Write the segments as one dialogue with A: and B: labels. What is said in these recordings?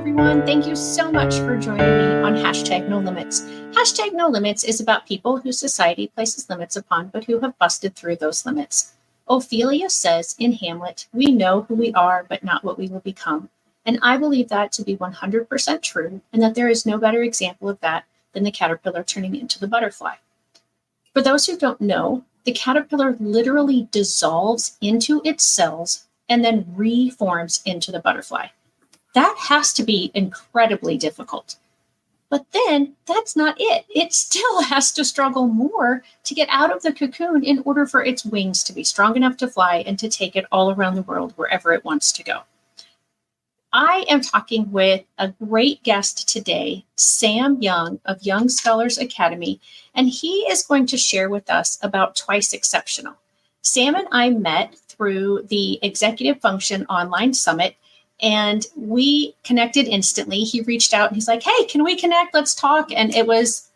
A: everyone. Thank you so much for joining me on Hashtag No Limits. Hashtag No Limits is about people who society places limits upon, but who have busted through those limits. Ophelia says in Hamlet, "We know who we are, but not what we will become." And I believe that to be 100% true, and that there is no better example of that than the caterpillar turning into the butterfly. For those who don't know, the caterpillar literally dissolves into its cells and then reforms into the butterfly. That has to be incredibly difficult. But then that's not it. It still has to struggle more to get out of the cocoon in order for its wings to be strong enough to fly and to take it all around the world wherever it wants to go. I am talking with a great guest today, Sam Young of Young Scholars Academy, and he is going to share with us about Twice Exceptional. Sam and I met through the Executive Function Online Summit, and we connected instantly. He reached out and he's like, "Hey, can we connect? Let's talk." And it was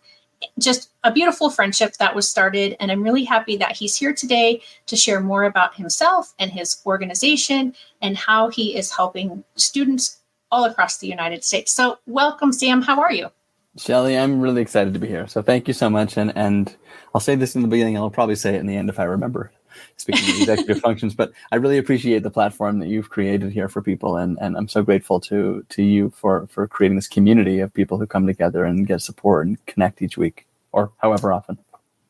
A: just a beautiful friendship that was started. And I'm really happy that he's here today to share more about himself and his organization and how he is helping students all across the United States. So welcome, Sam. How are you?
B: Shelly, I'm really excited to be here. So thank you so much. And I'll say this in the beginning, and I'll probably say it in the end if I remember, speaking of executive functions, but I really appreciate the platform that you've created here for people. And I'm so grateful to you for creating this community of people who come together and get support and connect each week or however often.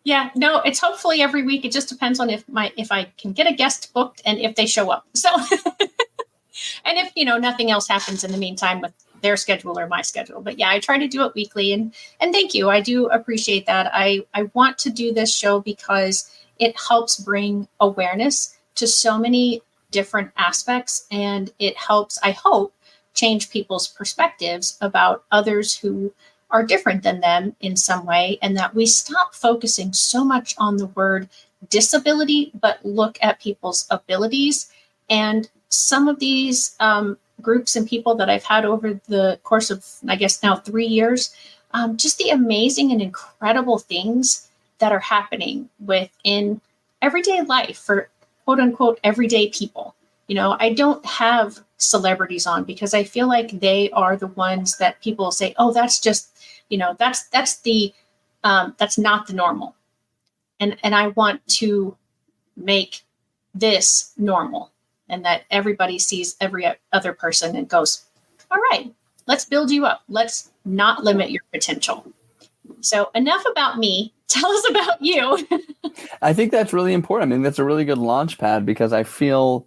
A: Yeah, no, it's hopefully every week. It just depends on if I can get a guest booked and if they show up. So, and if, nothing else happens in the meantime with their schedule or my schedule. But yeah, I try to do it weekly, and thank you. I do appreciate that. I want to do this show because it helps bring awareness to so many different aspects, and it helps, I hope, change people's perspectives about others who are different than them in some way, and that we stop focusing so much on the word disability, but look at people's abilities. And some of these groups and people that I've had over the course of, I guess now 3 years, just the amazing and incredible things that are happening within everyday life for quote unquote everyday people. I don't have celebrities on because I feel like they are the ones that people say, "Oh, that's just, that's not the normal." And I want to make this normal, and that everybody sees every other person and goes, "All right, let's build you up. Let's not limit your potential." So enough about me. Tell us about you.
B: I think that's really important. I mean, that's a really good launch pad because I feel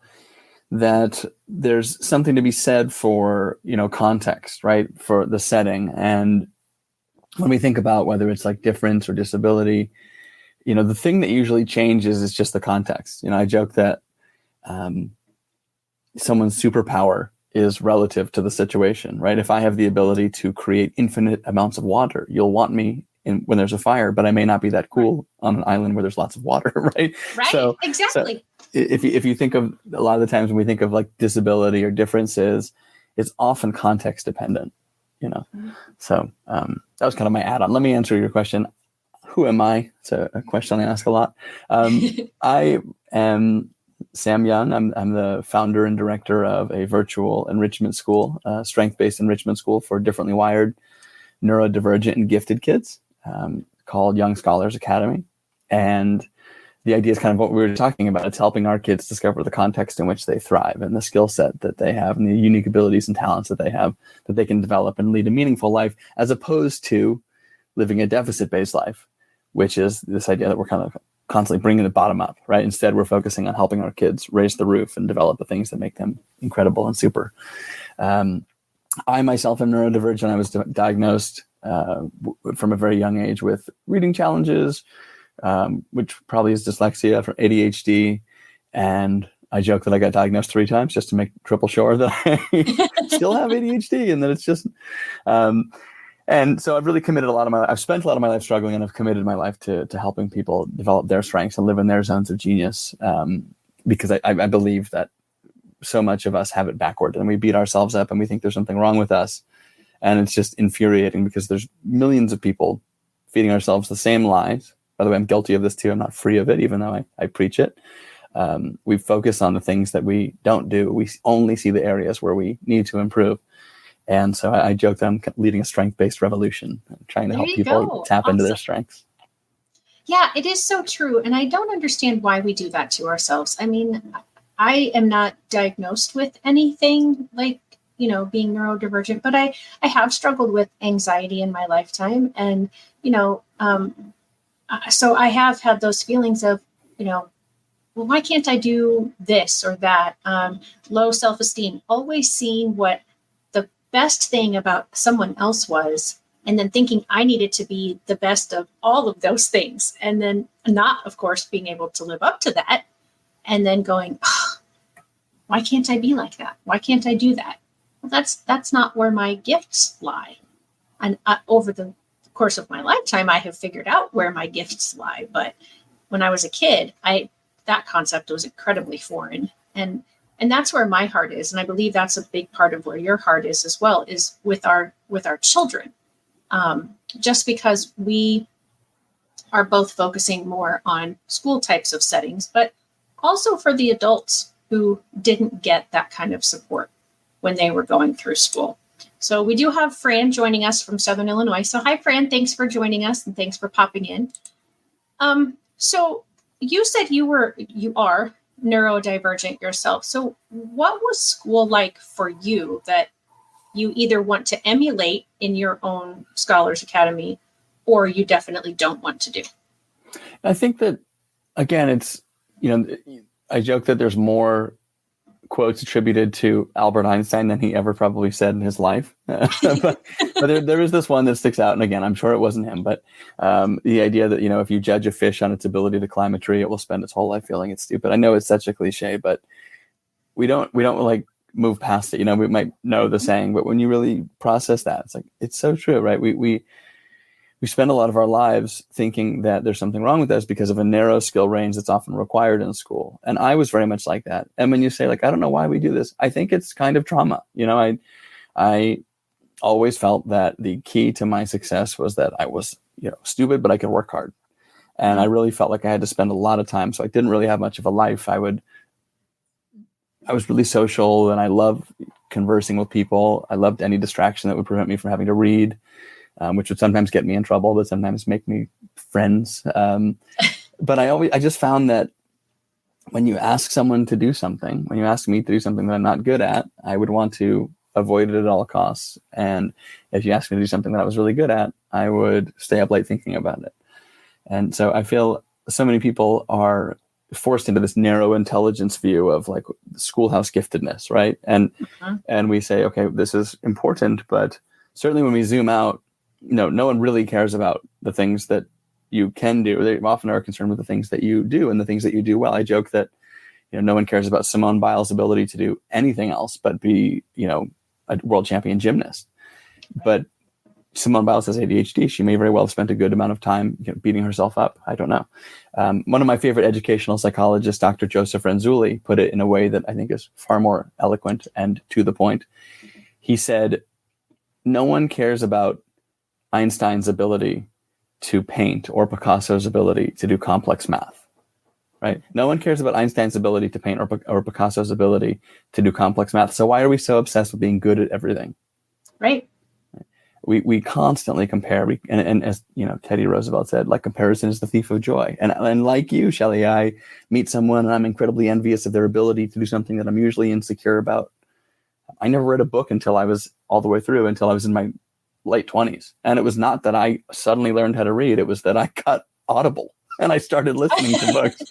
B: that there's something to be said for, context, right? For the setting. And when we think about whether it's like difference or disability, the thing that usually changes is just the context. I joke that someone's superpower is relative to the situation, right? If I have the ability to create infinite amounts of water, you'll want me when there's a fire, but I may not be that cool on an island where there's lots of water, right?
A: Right,
B: so,
A: exactly.
B: So if you think of a lot of the times when we think of like disability or differences, it's often context dependent, Mm-hmm. So that was kind of my add-on. Let me answer your question. Who am I? It's a question I ask a lot. I am Sam Young. I'm the founder and director of a virtual enrichment school, strength-based enrichment school for differently wired, neurodivergent, and gifted kids, called Young Scholars Academy. And the idea is kind of what we were talking about. It's helping our kids discover the context in which they thrive and the skill set that they have and the unique abilities and talents that they have that they can develop and lead a meaningful life, as opposed to living a deficit-based life, which is this idea that we're kind of constantly bringing the bottom up, right? Instead, we're focusing on helping our kids raise the roof and develop the things that make them incredible and super. I myself am neurodivergent. I was diagnosed from a very young age with reading challenges, which probably is dyslexia, from ADHD. And I joke that I got diagnosed 3 times just to make triple sure that I still have ADHD and that it's just... And so I've really committed I've spent a lot of my life struggling, and I've committed my life to helping people develop their strengths and live in their zones of genius. Because I believe that so much of us have it backward, and we beat ourselves up and we think there's something wrong with us. And it's just infuriating because there's millions of people feeding ourselves the same lies. By the way, I'm guilty of this too. I'm not free of it, even though I preach it. We focus on the things that we don't do. We only see the areas where we need to improve. And so I joke that I'm leading a strength-based revolution, trying to
A: There
B: help
A: you
B: people
A: go.
B: tap into their
A: Awesome.
B: strengths.
A: Yeah, it is so true. And I don't understand why we do that to ourselves. I mean, I am not diagnosed with anything like, being neurodivergent, but I have struggled with anxiety in my lifetime. And, so I have had those feelings of, well, why can't I do this or that? Low self-esteem, always seeing what the best thing about someone else was, and then thinking I needed to be the best of all of those things. And then not, of course, being able to live up to that. And then going, oh, why can't I be like that? Why can't I do that? Well, that's not where my gifts lie. And over the course of my lifetime, I have figured out where my gifts lie. But when I was a kid, that concept was incredibly foreign. And that's where my heart is. And I believe that's a big part of where your heart is as well, is with our children. Just because we are both focusing more on school types of settings, but also for the adults who didn't get that kind of support when they were going through school. So we do have Fran joining us from Southern Illinois. So hi, Fran. Thanks for joining us and thanks for popping in. So you said you are neurodivergent yourself. So what was school like for you that you either want to emulate in your own Scholars Academy or you definitely don't want to do?
B: I think that, again, it's, I joke that there's more quotes attributed to Albert Einstein than he ever probably said in his life. but there is this one that sticks out. And again, I'm sure it wasn't him, but the idea that, if you judge a fish on its ability to climb a tree, it will spend its whole life feeling it's stupid. I know it's such a cliche, but we don't like move past it. We might know the saying, but when you really process that, it's like, it's so true, right? We spend a lot of our lives thinking that there's something wrong with us because of a narrow skill range that's often required in school. And I was very much like that. And when you say, like, I don't know why we do this, I think it's kind of trauma. I always felt that the key to my success was that I was, stupid, but I could work hard. And I really felt like I had to spend a lot of time. So I didn't really have much of a life. I was really social and I loved conversing with people. I loved any distraction that would prevent me from having to read. Which would sometimes get me in trouble, but sometimes make me friends. But I just found that when you ask someone to do something, when you ask me to do something that I'm not good at, I would want to avoid it at all costs. And if you asked me to do something that I was really good at, I would stay up late thinking about it. And so I feel so many people are forced into this narrow intelligence view of like schoolhouse giftedness, right? And we say, okay, this is important, but certainly when we zoom out, no one really cares about the things that you can do. They often are concerned with the things that you do and the things that you do well. I joke that, no one cares about Simone Biles' ability to do anything else but be, a world champion gymnast. But Simone Biles has ADHD. She may very well have spent a good amount of time beating herself up. I don't know. One of my favorite educational psychologists, Dr. Joseph Renzulli, put it in a way that I think is far more eloquent and to the point. He said, no one cares about Einstein's ability to paint or Picasso's ability to do complex math, right? No one cares about Einstein's ability to paint or Picasso's ability to do complex math. So why are we so obsessed with being good at everything?
A: Right.
B: We constantly compare. And as Teddy Roosevelt said, like, comparison is the thief of joy. And like you, Shelley, I meet someone and I'm incredibly envious of their ability to do something that I'm usually insecure about. I never read a book until I was all the way through, until I was in my late 20s. And it was not that I suddenly learned how to read. It was that I got Audible and I started listening to books.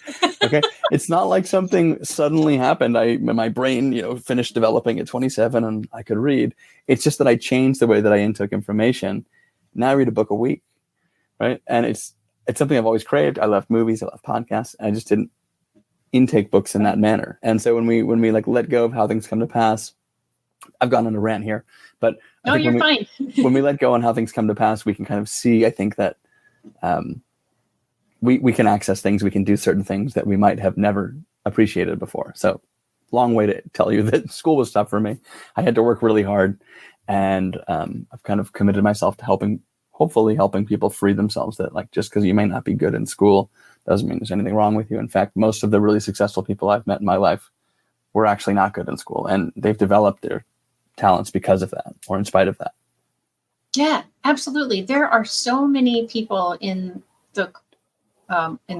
B: Okay. It's not like something suddenly happened. My brain, finished developing at 27 and I could read. It's just that I changed the way that I intook information. Now I read a book a week. Right. And it's something I've always craved. I love movies. I love podcasts. I just didn't intake books in that manner. And so when we like let go of how things come to pass, I've gone on a rant here, but
A: No, you're fine.
B: When we let go on how things come to pass, we can kind of see, I think, that we can access things, we can do certain things that we might have never appreciated before. So long way to tell you that school was tough for me. I had to work really hard, and I've kind of committed myself to hopefully helping people free themselves, that like, just because you may not be good in school doesn't mean there's anything wrong with you. In fact, most of the really successful people I've met in my life were actually not good in school, and they've developed their talents because of that, or in spite of that.
A: Yeah, absolutely. There are so many people in the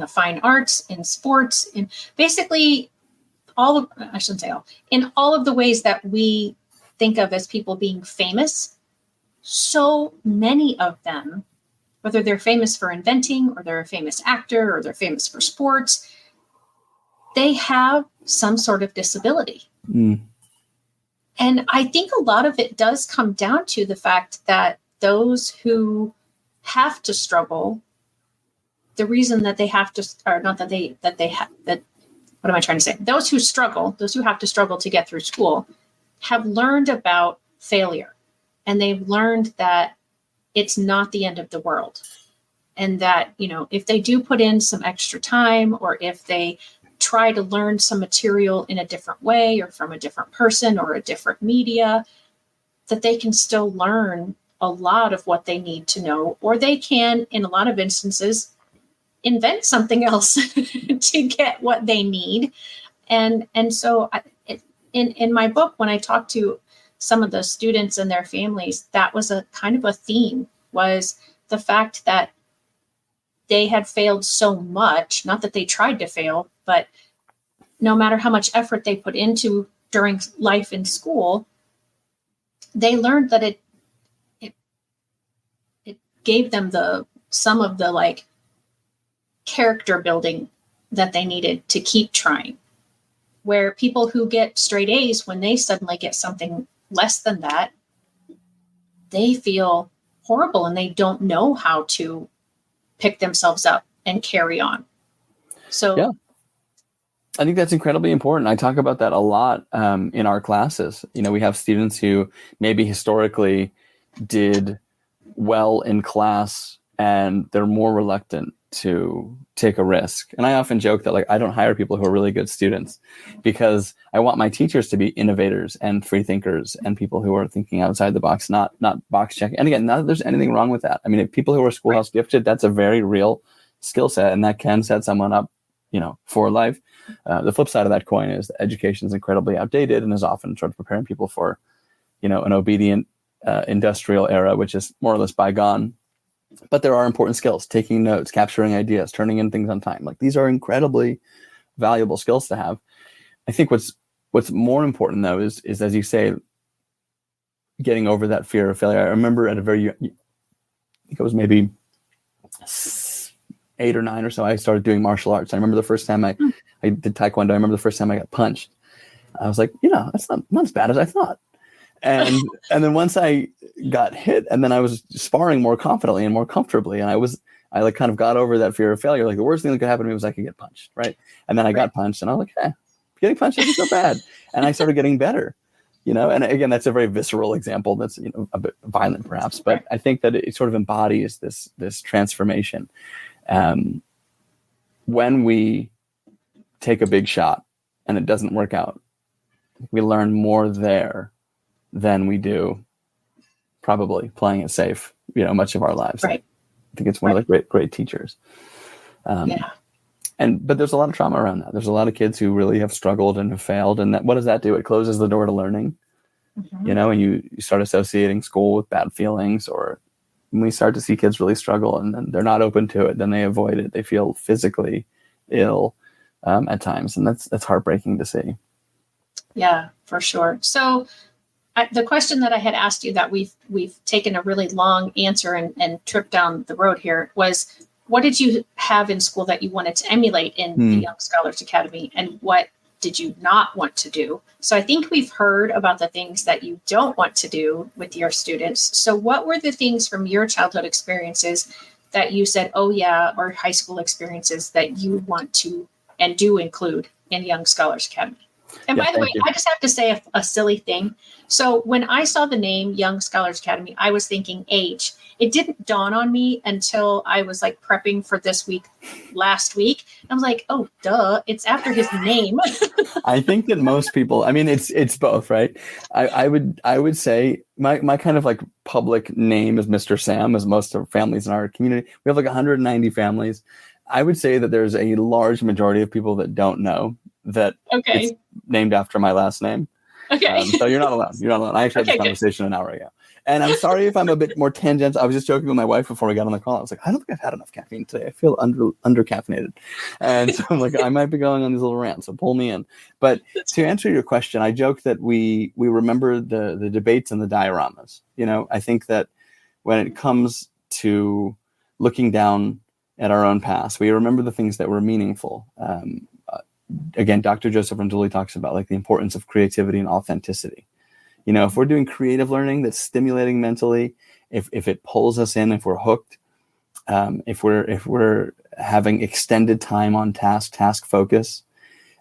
A: fine arts, in sports, in basically I shouldn't say all, in all of the ways that we think of as people being famous. So many of them, whether they're famous for inventing, or they're a famous actor, or they're famous for sports, they have some sort of disability.
B: Mm.
A: And I think a lot of it does come down to the fact that those who have to struggle, the reason that they have to, or not that what am I trying to say? Those who struggle, those who have to struggle to get through school, have learned about failure. And they've learned that it's not the end of the world. And that, if they do put in some extra time, or if they try to learn some material in a different way, or from a different person, or a different media, that they can still learn a lot of what they need to know, or they can, in a lot of instances, invent something else to get what they need. And so in my book, when I talked to some of the students and their families, that was a kind of a theme, was the fact that they had failed so much, not that they tried to fail, but no matter how much effort they put into during life in school, they learned that it gave them some of the character building that they needed to keep trying. Where people who get straight A's, when they suddenly get something less than that, they feel horrible and they don't know how to pick themselves up and carry on. So
B: yeah, I think that's incredibly important. I talk about that a lot in our classes. We have students who maybe historically did well in class and they're more reluctant to take a risk. And I often joke that I don't hire people who are really good students, because I want my teachers to be innovators and free thinkers and people who are thinking outside the box, not box checking. And again, not that there's anything wrong with that. I mean, if people who are schoolhouse gifted, that's a very real skill set, and that can set someone up, for life. The flip side of that coin is that education is incredibly outdated and is often sort of preparing people for, an obedient industrial era, which is more or less bygone. But there are important skills: taking notes, capturing ideas, turning in things on time. These are incredibly valuable skills to have. I think what's more important though is as you say, getting over that fear of failure. I remember at I think it was maybe 8 or 9 or so, I started doing martial arts. I remember the first time I did Taekwondo. I remember the first time I got punched. I was like, that's not as bad as I thought. And then once I got hit, and then I was sparring more confidently and more comfortably, and I kind of got over that fear of failure. The worst thing that could happen to me was I could get punched, right? And then I got punched, and I was like, getting punched isn't so bad. And I started getting better, And again, that's a very visceral example. That's a bit violent, perhaps, but I think that it sort of embodies this transformation. When we take a big shot and it doesn't work out, we learn more there than we do probably playing it safe, much of our lives.
A: Right.
B: I think it's one of the great teachers. But there's a lot of trauma around that. There's a lot of kids who really have struggled and have failed. And what does that do? It closes the door to learning, and you start associating school with bad feelings, or when we start to see kids really struggle and then they're not open to it, then they avoid it. They feel physically ill at times. And that's heartbreaking to see. Yeah,
A: for sure. So the question that I had asked you that we've taken a really long answer and tripped down the road here was, what did you have in school that you wanted to emulate in the Young Scholars Academy, and what did you not want to do? So I think we've heard about the things that you don't want to do with your students. So what were the things from your childhood experiences that you said, oh yeah, or high school experiences that you want to and do include in Young Scholars Academy? And by the way, I just have to say a silly thing. So when I saw the name Young Scholars Academy, I was thinking age. It didn't dawn on me until I was prepping for this week, last week. I was like, oh, duh, it's after his name.
B: I think that most people, it's both, right? I would say my kind of public name is Mr. Sam, as most of families in our community. We have 190 families. I would say that there's a large majority of people that don't know that it's named after my last name.
A: Okay.
B: So you're not alone. You're not alone. I actually had
A: Okay,
B: this
A: good.
B: conversation an hour ago. And I'm sorry if I'm a bit more tangent. I was just joking with my wife before we got on the call. I was like, I don't think I've had enough caffeine today. I feel under caffeinated. And so I'm like, I might be going on these little rants, so pull me in. But to answer your question, I joke that we remember the debates and the dioramas. I think that when it comes to looking down at our own past, we remember the things that were meaningful. Again, Dr. Joseph Randulli talks about like the importance of creativity and authenticity. If we're doing creative learning that's stimulating mentally, if it pulls us in, if we're hooked, if we're having extended time on task focus,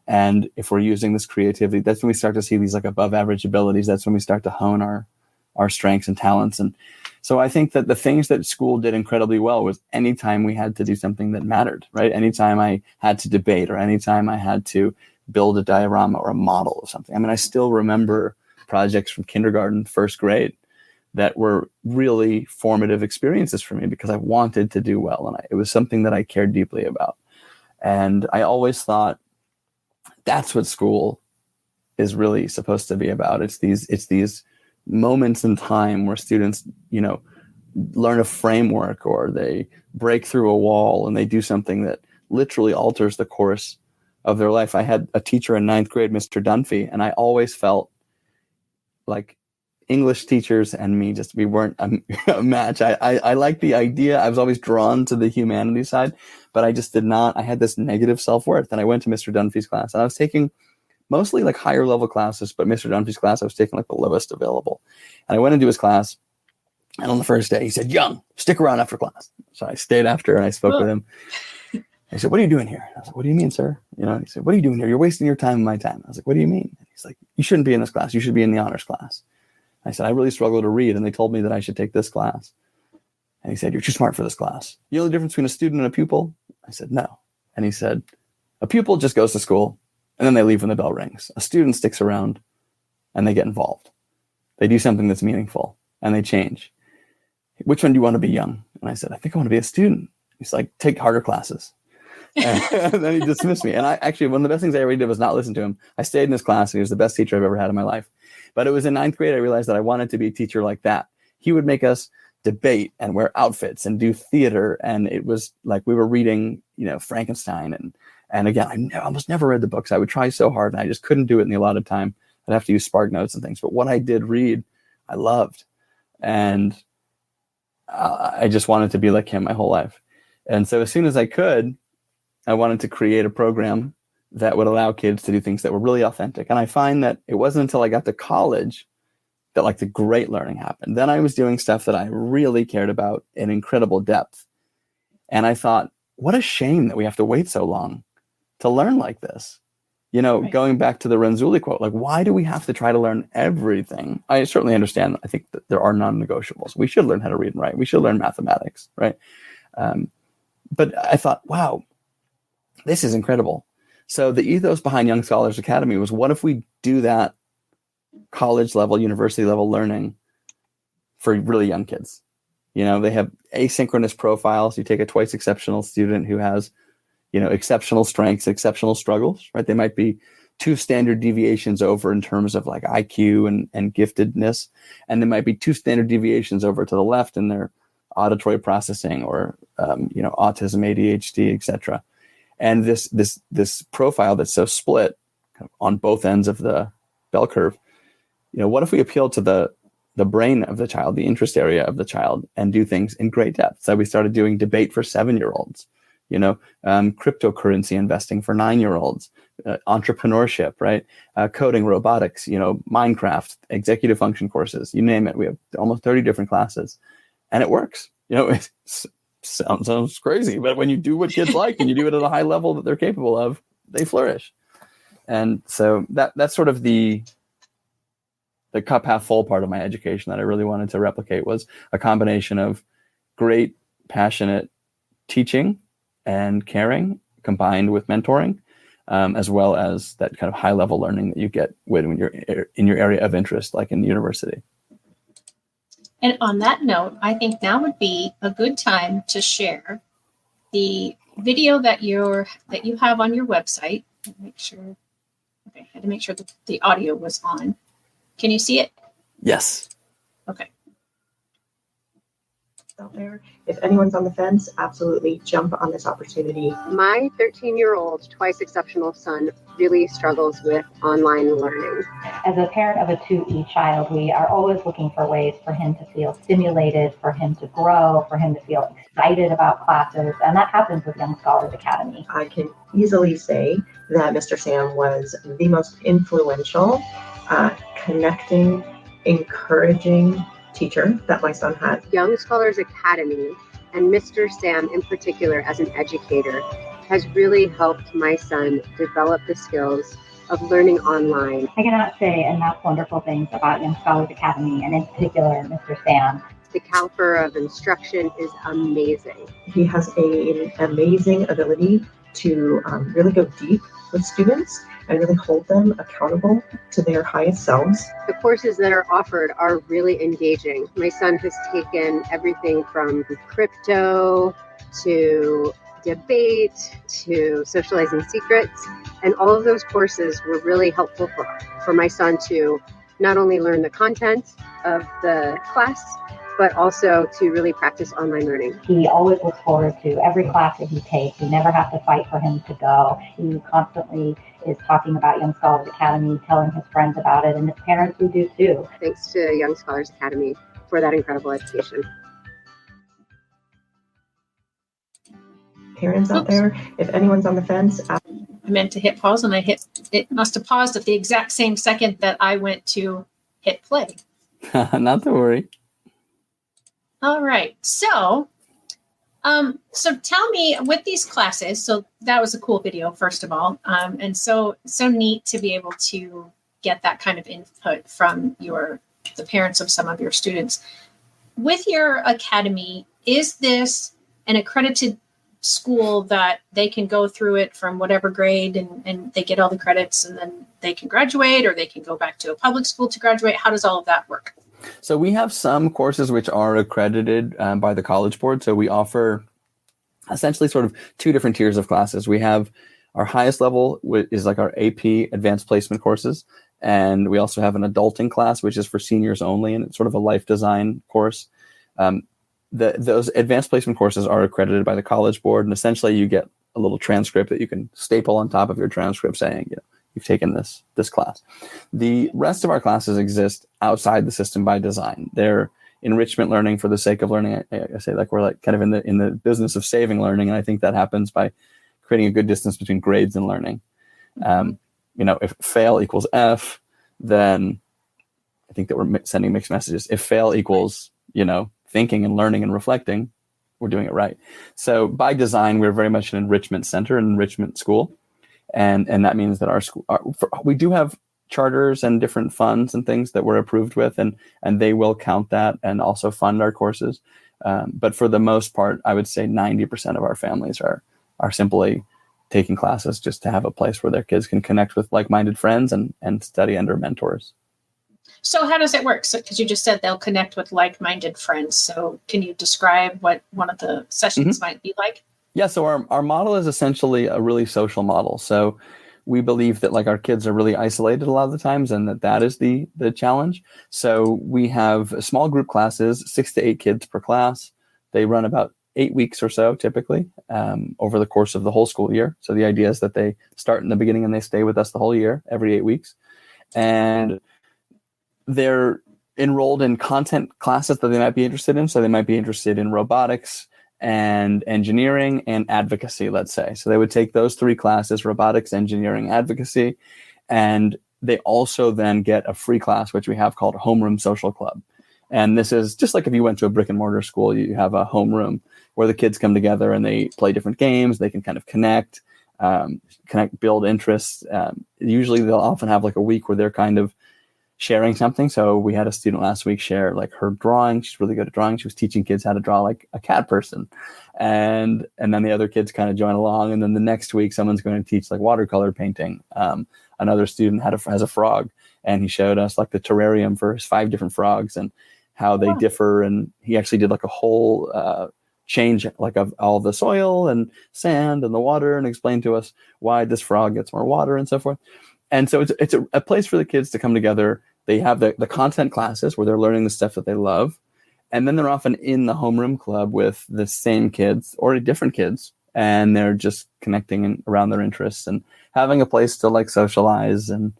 B: and if we're using this creativity, that's when we start to see these like above average abilities. That's when we start to hone our strengths and talents. And so I think that the things that school did incredibly well was anytime we had to do something that mattered, right? Anytime I had to debate, or anytime I had to build a diorama or a model of something. I mean, I still remember projects from kindergarten, first grade that were really formative experiences for me because I wanted to do well. And it was something that I cared deeply about. And I always thought that's what school is really supposed to be about. It's these moments in time where students, learn a framework, or they break through a wall and they do something that literally alters the course of their life. I had a teacher in 9th grade, Mr. Dunphy, and I always felt like English teachers and me, we weren't a match. I like the idea. I was always drawn to the humanity side, but I just did not. I had this negative self-worth. And I went to Mr. Dunphy's class, and I was taking mostly like higher level classes, but Mr. Dunphy's class, I was taking like the lowest available. And I went into his class, and on the first day, he said, "Young, stick around after class." So I stayed after and I spoke with him. I said, "What are you doing here?" I was like, "What do you mean, sir?" He said, "What are you doing here? You're wasting your time and my time." I was like, "What do you mean?" And he's like, "You shouldn't be in this class. You should be in the honors class." I said, "I really struggle to read, and they told me that I should take this class." And he said, "You're too smart for this class. You know the difference between a student and a pupil?" I said, "No." And he said, "A pupil just goes to school, and then they leave when the bell rings. A student sticks around, and they get involved. They do something that's meaningful, and they change. Which one do you want to be, young?" And I said, "I think I want to be a student." He's like, "Take harder classes." And then he dismissed me. And I actually, one of the best things I ever did was not listen to him. I stayed in his class, and he was the best teacher I've ever had in my life. But it was in 9th grade I realized that I wanted to be a teacher like that. He would make us debate and wear outfits and do theater. And it was like we were reading, Frankenstein. And again, I almost never read the books. I would try so hard, and I just couldn't do it in the allotted time. I'd have to use Spark Notes and things. But what I did read, I loved. And I just wanted to be like him my whole life. And so as soon as I could, I wanted to create a program that would allow kids to do things that were really authentic. And I find that it wasn't until I got to college that like the great learning happened. Then I was doing stuff that I really cared about in incredible depth. And I thought, what a shame that we have to wait so long to learn like this. Right. Going back to the Renzulli quote, like, why do we have to try to learn everything? I certainly understand. I think that there are non-negotiables. We should learn how to read and write. We should learn mathematics, right? But I thought, wow, this is incredible. So the ethos behind Young Scholars Academy was, what if we do that college level, university level learning for really young kids? They have asynchronous profiles. You take a twice exceptional student who has, exceptional strengths, exceptional struggles, right? They might be 2 standard deviations over in terms of like IQ and giftedness. And there might be 2 standard deviations over to the left in their auditory processing or, autism, ADHD, etc. And this profile that's so split on both ends of the bell curve, what if we appeal to the brain of the child, the interest area of the child, and do things in great depth? So we started doing debate for 7-year-olds, cryptocurrency investing for 9-year-olds, entrepreneurship, right? Coding, robotics, Minecraft, executive function courses, you name it. We have almost 30 different classes, and it works. It sounds crazy, but when you do what kids like and you do it at a high level that they're capable of, they flourish. And so that's sort of the cup half full part of my education that I really wanted to replicate, was a combination of great, passionate teaching and caring combined with mentoring, as well as that kind of high level learning that you get when you're in your area of interest, like in the university.
A: And on that note, I think now would be a good time to share the video that you have on your website. Make sure. Okay, I had to make sure that the audio was on. Can you see it?
B: Yes.
A: Okay.
C: Out there. If anyone's on the fence, absolutely jump on this opportunity.
D: My 13-year-old, twice exceptional son really struggles with online learning.
E: As a parent of a 2E child, we are always looking for ways for him to feel stimulated, for him to grow, for him to feel excited about classes, and that happens with Young Scholars Academy.
C: I can easily say that Mr. Sam was the most influential, connecting, encouraging teacher that my son had.
D: Young Scholars Academy, and Mr. Sam in particular as an educator, has really helped my son develop the skills of learning online.
E: I cannot say enough wonderful things about Young Scholars Academy, and in particular, Mr. Sam.
D: The caliber of instruction is amazing.
C: He has an amazing ability to really go deep with students and really hold them accountable to their highest selves.
D: The courses that are offered are really engaging. My son has taken everything from crypto to debate to socializing secrets, and all of those courses were really helpful for my son to not only learn the content of the class, but also to really practice online learning.
E: He always looks forward to every class that he takes. We never have to fight for him to go. He constantly is talking about Young Scholars Academy, telling his friends about it, and his parents we do too.
D: Thanks to Young Scholars Academy for that incredible education.
C: Parents out there, if anyone's on the fence,
A: I meant to hit pause, and it must have paused at the exact same second that I went to hit play.
B: Not to worry.
A: All right. So tell me, with these classes, so that was a cool video, first of all. And so neat to be able to get that kind of input from the parents of some of your students. With your academy, is this an accredited school that they can go through it from whatever grade and they get all the credits and then they can graduate, or they can go back to a public school to graduate? How does all of that work?
B: So we have some courses which are accredited by the College Board. So we offer essentially sort of two different tiers of classes. We have our highest level is like our AP advanced placement courses. And we also have an adulting class, which is for seniors only. And it's sort of a life design course. Those advanced placement courses are accredited by the College Board. And essentially you get a little transcript that you can staple on top of your transcript saying, you've taken this class. The rest of our classes exist outside the system by design. They're enrichment learning for the sake of learning. I say like we're like kind of in the business of saving learning, and I think that happens by creating a good distance between grades and learning. If fail equals F, then I think that we're sending mixed messages. If fail equals thinking and learning and reflecting, we're doing it right. So by design, we're very much an enrichment center, an enrichment school. And that means that our school, we do have charters and different funds and things that we're approved with, and they will count that and also fund our courses. But for the most part, I would say 90% of our families are simply taking classes just to have a place where their kids can connect with like-minded friends and study under mentors.
A: So how does it work? So, because you just said they'll connect with like-minded friends. So can you describe what one of the sessions might be like?
B: Yeah, so our model is essentially a really social model. So we believe that like our kids are really isolated a lot of the times, and that is the challenge. So we have small group classes, 6 to 8 kids per class. They run about 8 weeks or so typically over the course of the whole school year. So the idea is that they start in the beginning and they stay with us the whole year, every 8 weeks. And they're enrolled in content classes that they might be interested in. So they might be interested in robotics and engineering and advocacy, let's say. So they would take those 3 classes, robotics, engineering, advocacy, and they also then get a free class, which we have called Homeroom Social Club. And this is just like if you went to a brick and mortar school, you have a homeroom where the kids come together and they play different games. They can kind of connect, build interests. Usually they'll often have like a week where they're kind of sharing something. So we had a student last week share like her drawing. She's really good at drawing. She was teaching kids how to draw like a cat person. And then the other kids kind of join along. And then the next week, someone's going to teach like watercolor painting. Another student has a frog, and he showed us like the terrarium for his 5 different frogs and how they differ. And he actually did like a whole change like of all the soil and sand and the water, and explained to us why this frog gets more water and so forth. And so it's a place for the kids to come together, they have the content classes where they're learning the stuff that they love. And then they're often in the homeroom club with the same kids or different kids. And they're just connecting around their interests and having a place to like socialize and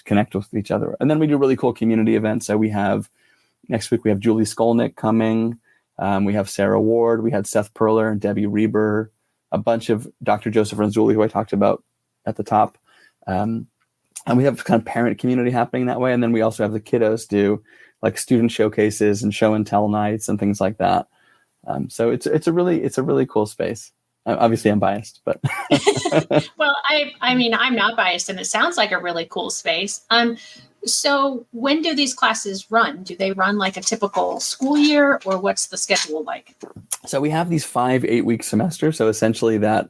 B: connect with each other. And then we do really cool community events. So next week we have Julie Skolnick coming. We have Sarah Ward. We had Seth Perler and Debbie Reber, a bunch of Dr. Joseph Renzulli, who I talked about at the top. And we have kind of parent community happening that way. And then we also have the kiddos do like student showcases and show and tell nights and things like that. So it's a really cool space. Obviously I'm biased, but
A: well, I mean, I'm not biased, and it sounds like a really cool space. So when do these classes run? Do they run like a typical school year, or what's the schedule like?
B: So we have these 5 8-week semesters. So essentially that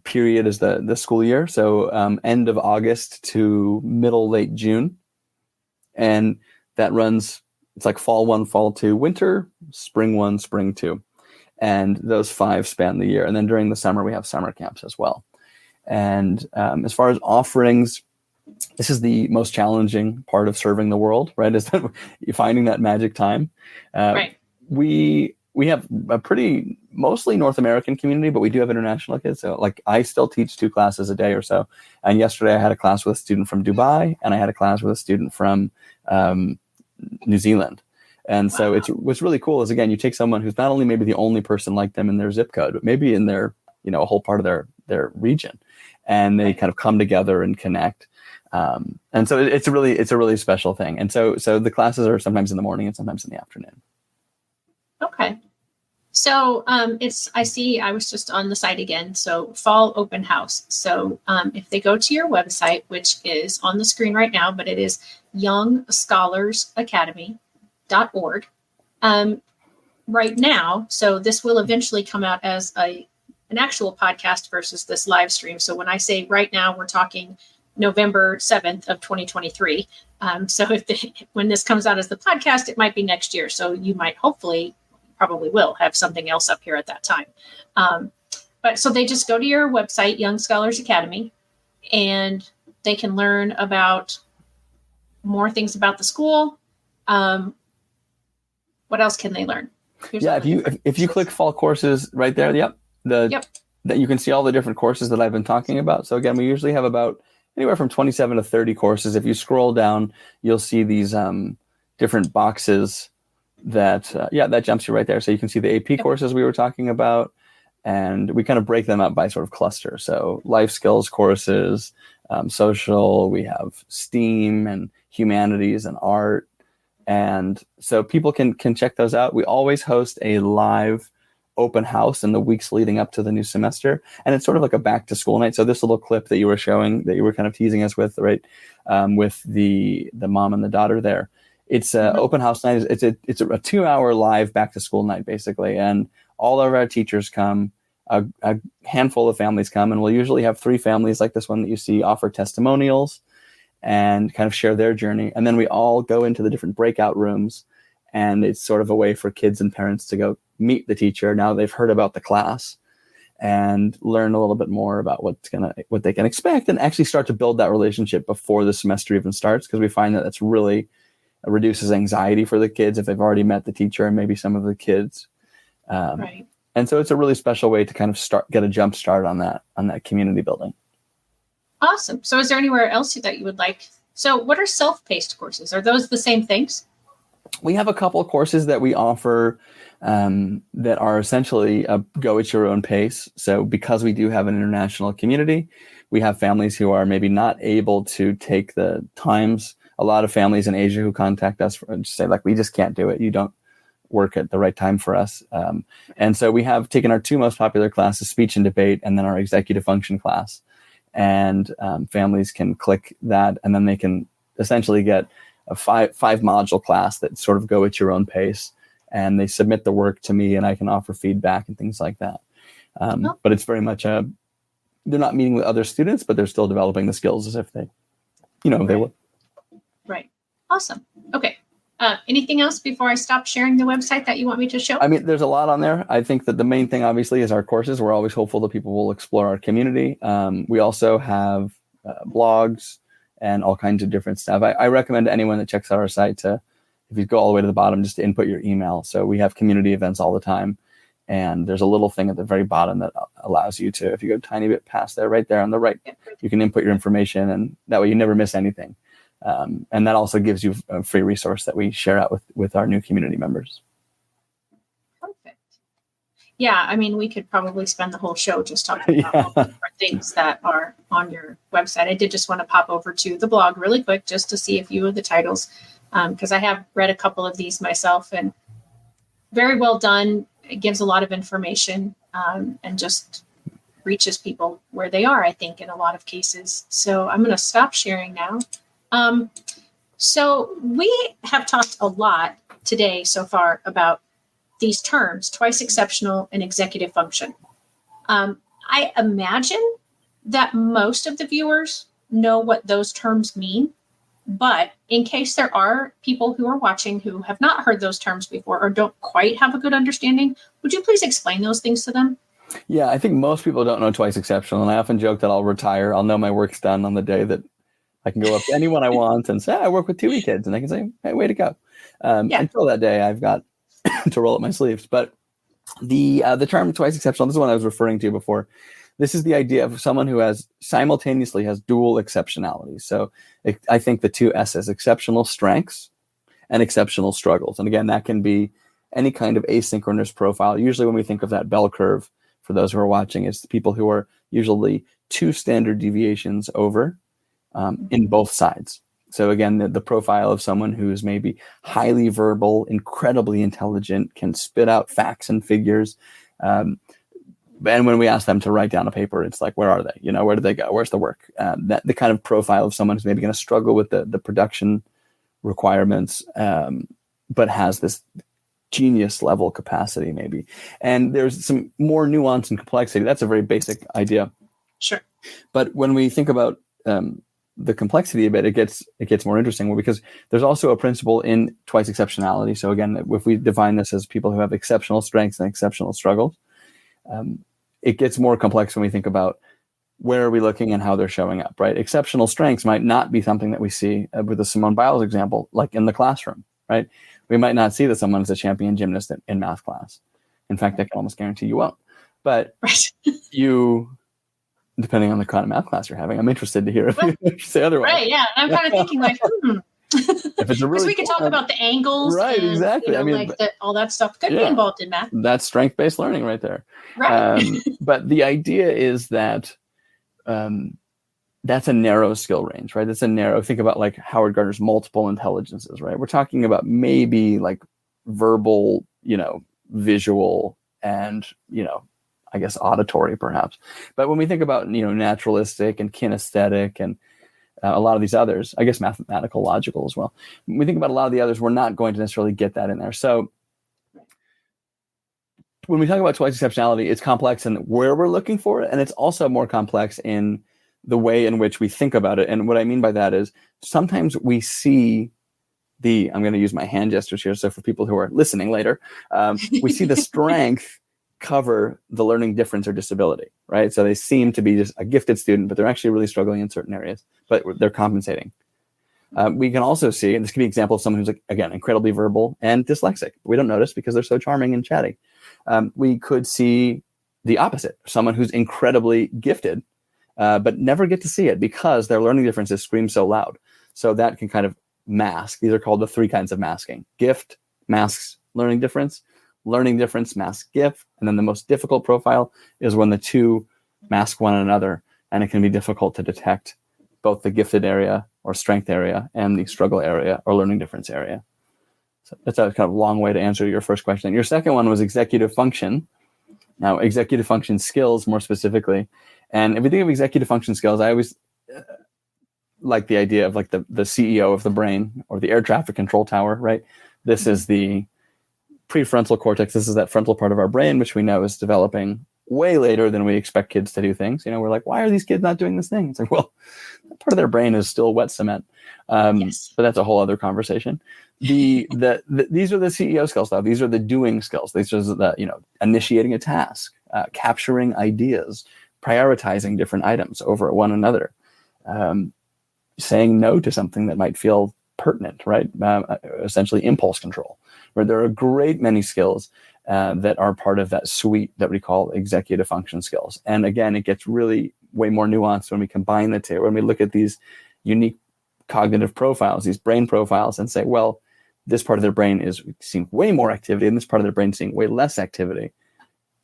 B: period is the school year. So end of August to late June. And that runs, it's like fall 1, fall 2, winter, spring 1, spring 2. And those 5 span the year. And then during the summer, we have summer camps as well. And as far as offerings, this is the most challenging part of serving the world, right? Is that finding that magic time.
A: Right.
B: We have a pretty mostly North American community, but we do have international kids. So like I still teach 2 classes a day or so. And yesterday I had a class with a student from Dubai, and I had a class with a student from New Zealand. And so what's really cool is, again, you take someone who's not only maybe the only person like them in their zip code, but maybe in their, a whole part of their region, and they kind of come together and connect. And so it's a really special thing. And so the classes are sometimes in the morning and sometimes in the afternoon.
A: Okay. So I was just on the site again. So fall open house. So if they go to your website, which is on the screen right now, but it is youngscholarsacademy.org. Right now, so this will eventually come out as an actual podcast versus this live stream. So when I say right now, we're talking November 7th of 2023. So when this comes out as the podcast, it might be next year. So you might probably will have something else up here at that time. But so they just go to your website, Young Scholars Academy, and they can learn about more things about the school. What else can they learn?
B: If you click fall courses right there, that you can see all the different courses that I've been talking about. So again, we usually have about anywhere from 27 to 30 courses. If you scroll down, you'll see these different boxes that jumps you right there. So you can see the AP courses we were talking about, and we kind of break them up by sort of cluster. So life skills courses, social, we have STEAM and humanities and art. And so people can check those out. We always host a live open house in the weeks leading up to the new semester. And it's sort of like a back to school night. So this little clip that you were showing, that you were kind of teasing us with, right? With the mom and the daughter there. It's an open house night. It's a 2-hour live back to school night, basically. And all of our teachers come, a handful of families come, and we'll usually have 3 families like this one that you see offer testimonials and kind of share their journey. And then we all go into the different breakout rooms, and it's sort of a way for kids and parents to go meet the teacher now they've heard about the class and learn a little bit more about what they can expect, and actually start to build that relationship before the semester even starts, because we find that that's really reduces anxiety for the kids if they've already met the teacher and maybe some of the kids.
A: Right.
B: And so it's a really special way to kind of get a jump start on that community building.
A: Awesome. So is there anywhere else that you would like? So what are self-paced courses? Are those the same things?
B: We have a couple of courses that we offer that are essentially a go at your own pace. So because we do have an international community, we have families who are maybe not able to take the times. A lot of families in Asia who contact us and say, like, we just can't do it. You don't work at the right time for us. And so we have taken our 2 most popular classes, speech and debate, and then our executive function class. And families can click that, and then they can essentially get a 5 module class that sort of go at your own pace, and they submit the work to me, and I can offer feedback and things like that. But it's very much they're not meeting with other students, but they're still developing the skills as if they would.
A: Right. Awesome. Okay. Anything else before I stop sharing the website that you want me to show?
B: I mean, there's a lot on there. I think that the main thing, obviously, is our courses. We're always hopeful that people will explore our community. We also have blogs and all kinds of different stuff. I recommend to anyone that checks out our site to, if you go all the way to the bottom, just to input your email. So we have community events all the time. And there's a little thing at the very bottom that allows you to, if you go a tiny bit past there, right there on the right, you can input your information, and that way you never miss anything. And that also gives you a free resource that we share out with our new community members.
A: Perfect. Yeah, I mean, we could probably spend the whole show just talking about all the different things that are on your website. I did just want to pop over to the blog really quick just to see a few of the titles, because I have read a couple of these myself, and very well done. It gives a lot of information and just reaches people where they are, I think, in a lot of cases. So I'm going to stop sharing now. So we have talked a lot today so far about these terms, twice exceptional and executive function. I imagine that most of the viewers know what those terms mean. But in case there are people who are watching who have not heard those terms before or don't quite have a good understanding, would you please explain those things to them?
B: Yeah, I think most people don't know twice exceptional. And I often joke that I'll retire. I'll know my work's done on the day that I can go up to anyone I want and say, I work with 2E kids. And they can say, hey, way to go. Until that day, I've got to roll up my sleeves. But the term twice exceptional, this is what I was referring to before. This is the idea of someone who has simultaneously has dual exceptionality. So I think the two S's, exceptional strengths and exceptional struggles. And again, that can be any kind of asynchronous profile. Usually when we think of that bell curve, for those who are watching, it's the people who are usually 2 standard deviations over in both sides. So again, the profile of someone who's maybe highly verbal, incredibly intelligent, can spit out facts and figures. And when we ask them to write down a paper, it's like, where are they? You know, where did they go? Where's the work? That the kind of profile of someone who's maybe going to struggle with the production requirements, but has this genius level capacity maybe. And there's some more nuance and complexity. That's a very basic idea.
A: Sure.
B: But when we think about the complexity of it, it gets more interesting because there's also a principle in twice exceptionality. So again, if we define this as people who have exceptional strengths and exceptional struggles, it gets more complex when we think about where are we looking and how they're showing up, right? Exceptional strengths might not be something that we see with the Simone Biles example, like in the classroom, right? We might not see that someone is a champion gymnast in math class. In fact, I can almost guarantee you won't. But you, depending on the kind of math class you're having, I'm interested to hear if you say otherwise.
A: Right, yeah. I'm kind of thinking like,
B: if it's a really
A: we could talk about the angles,
B: right?
A: And,
B: exactly.
A: I mean, like all that stuff could be involved in math.
B: That's strength-based learning right there.
A: Right.
B: But the idea is that that's a narrow skill range, right? That's a narrow. Think about like Howard Gardner's multiple intelligences, right? We're talking about maybe like verbal, visual, and I guess auditory, perhaps. But when we think about naturalistic and kinesthetic and a lot of these others, I guess mathematical, logical as well. When we think about a lot of the others, we're not going to necessarily get that in there. So when we talk about twice exceptionality, it's complex in where we're looking for it, and it's also more complex in the way in which we think about it. And what I mean by that is sometimes we see I'm going to use my hand gestures here, so for people who are listening later, we see the strength cover the learning difference or disability, right? So they seem to be just a gifted student, but they're actually really struggling in certain areas, but they're compensating. We can also see, and this could be an example of someone who's, again, incredibly verbal and dyslexic. We don't notice because they're so charming and chatty. We could see the opposite, someone who's incredibly gifted, but never get to see it because their learning differences scream so loud. So that can kind of mask. These are called the 3 kinds of masking. Gift masks learning difference masks gift, and then the most difficult profile is when the two mask one another, and it can be difficult to detect both the gifted area or strength area and the struggle area or learning difference area. So that's a kind of long way to answer your first question. Your second one was executive function. Now, executive function skills more specifically. And if we think of executive function skills, I always like the idea of like the CEO of the brain or the air traffic control tower, right? This is the prefrontal cortex. This is that frontal part of our brain, which we know is developing way later than we expect kids to do things. We're like, why are these kids not doing this thing? It's like, well, part of their brain is still wet cement. Yes. But that's a whole other conversation. These are the CEO skills, though. These are the doing skills. These are the, initiating a task, capturing ideas, prioritizing different items over one another. saying no to something that might feel pertinent, right? Essentially impulse control, where there are a great many skills that are part of that suite that we call executive function skills. And again, it gets really way more nuanced when we combine the two, when we look at these unique cognitive profiles, these brain profiles, and say, well, this part of their brain is seeing way more activity and this part of their brain seeing way less activity.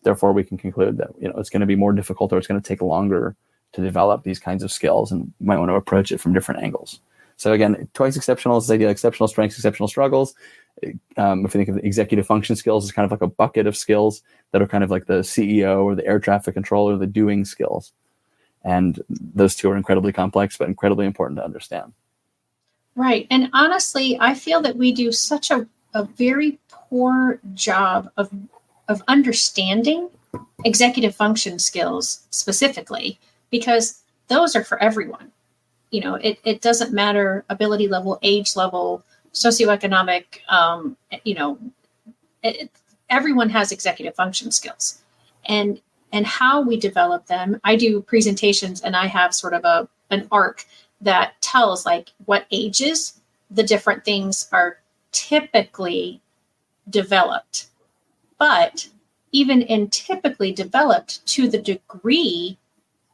B: Therefore, we can conclude that, it's going to be more difficult, or it's going to take longer to develop these kinds of skills, and you might want to approach it from different angles. So again, twice exceptional is the idea: exceptional strengths, exceptional struggles. If you think of the executive function skills as kind of like a bucket of skills that are kind of like the CEO or the air traffic controller, the doing skills. And those two are incredibly complex, but incredibly important to understand.
A: Right. And honestly, I feel that we do such a very poor job of understanding executive function skills specifically, because those are for everyone. It doesn't matter ability level, age level, socioeconomic, everyone has executive function skills. And how we develop them, I do presentations, and I have sort of an arc that tells like what ages the different things are typically developed. But even in typically developed, to the degree